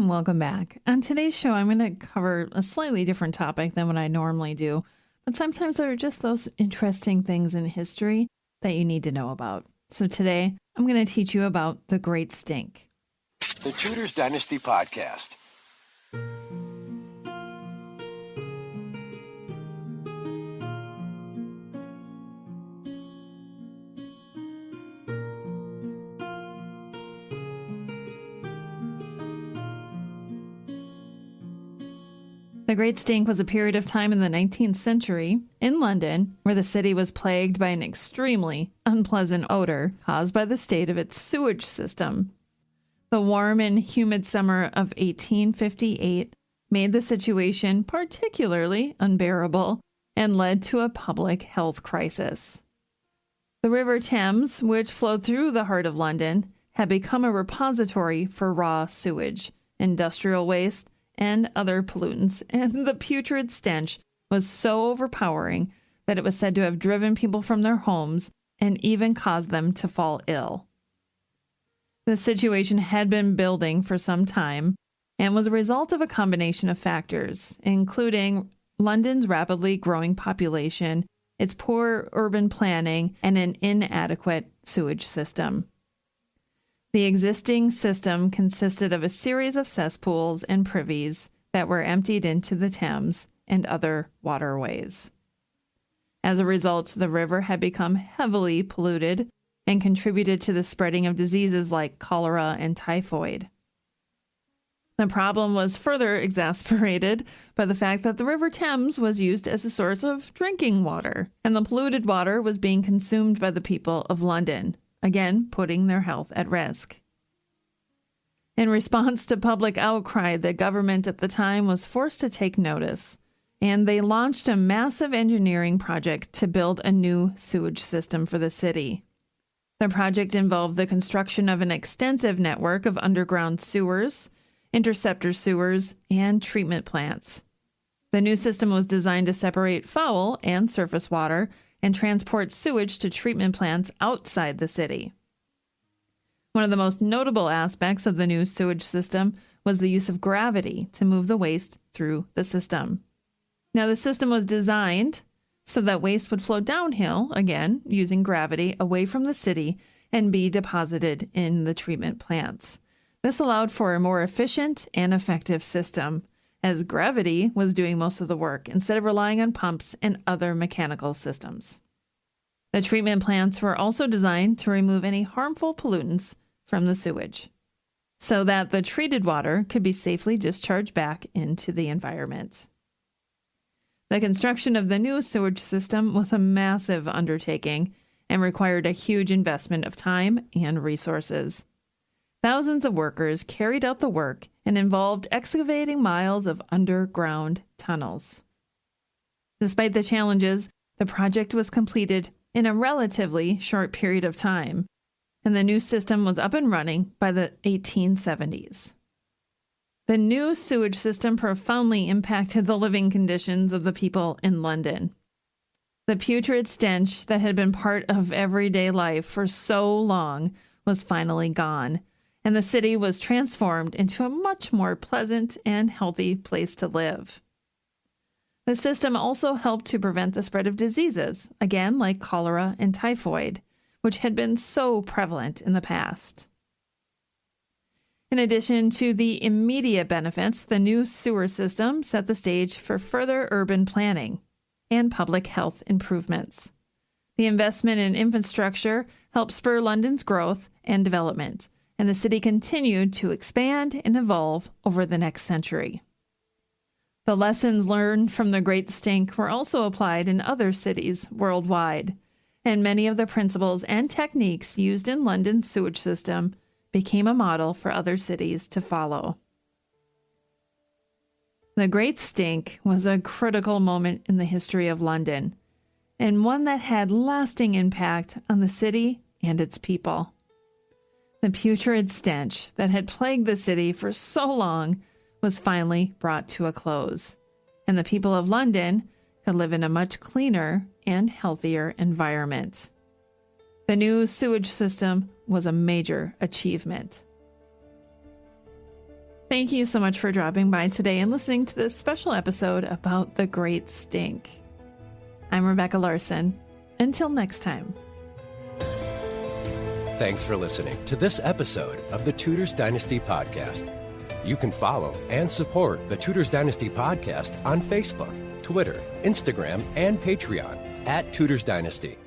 Welcome back. On today's show, I'm going to cover a slightly different topic than what I normally do, but sometimes there are just those interesting things in history that you need to know about. So today, I'm going to teach you about the Great Stink. The Tudors Dynasty Podcast. The Great Stink was a period of time in the 19th century in London where the city was plagued by an extremely unpleasant odor caused by the state of its sewage system. The warm and humid summer of 1858 made the situation particularly unbearable and led to a public health crisis. The River Thames, which flowed through the heart of London, had become a repository for raw sewage, industrial waste, and other pollutants, and the putrid stench was so overpowering that it was said to have driven people from their homes and even caused them to fall ill. The situation had been building for some time and was a result of a combination of factors, including London's rapidly growing population, its poor urban planning, and an inadequate sewage system. The existing system consisted of a series of cesspools and privies that were emptied into the Thames and other waterways. As a result, the river had become heavily polluted and contributed to the spreading of diseases like cholera and typhoid. The problem was further exacerbated by the fact that the River Thames was used as a source of drinking water, and the polluted water was being consumed by the people of London, again putting their health at risk. In response to public outcry, the government at the time was forced to take notice, and they launched a massive engineering project to build a new sewage system for the city. The project involved the construction of an extensive network of underground sewers, interceptor sewers, and treatment plants. The new system was designed to separate foul and surface water and transport sewage to treatment plants outside the city. One of the most notable aspects of the new sewage system was the use of gravity to move the waste through the system. Now, the system was designed so that waste would flow downhill, again, using gravity, away from the city and be deposited in the treatment plants. This allowed for a more efficient and effective system, as gravity was doing most of the work instead of relying on pumps and other mechanical systems. The treatment plants were also designed to remove any harmful pollutants from the sewage, so that the treated water could be safely discharged back into the environment. The construction of the new sewage system was a massive undertaking and required a huge investment of time and resources. Thousands of workers carried out the work and involved excavating miles of underground tunnels. Despite the challenges, the project was completed in a relatively short period of time, and the new system was up and running by the 1870s. The new sewage system profoundly impacted the living conditions of the people in London. The putrid stench that had been part of everyday life for so long was finally gone, and the city was transformed into a much more pleasant and healthy place to live. The system also helped to prevent the spread of diseases, again like cholera and typhoid, which had been so prevalent in the past. In addition to the immediate benefits, the new sewer system set the stage for further urban planning and public health improvements. The investment in infrastructure helped spur London's growth and development, and the city continued to expand and evolve over the next century. The lessons learned from the Great Stink were also applied in other cities worldwide, and many of the principles and techniques used in London's sewage system became a model for other cities to follow. The Great Stink was a critical moment in the history of London, and one that had lasting impact on the city and its people. The putrid stench that had plagued the city for so long was finally brought to a close, and the people of London could live in a much cleaner and healthier environment. The new sewage system was a major achievement. Thank you so much for dropping by today and listening to this special episode about the Great Stink. I'm Rebecca Larson. Until next time. Thanks for listening to this episode of the Tudors Dynasty Podcast. You can follow and support the Tudors Dynasty Podcast on Facebook, Twitter, Instagram, and Patreon @Tudors Dynasty.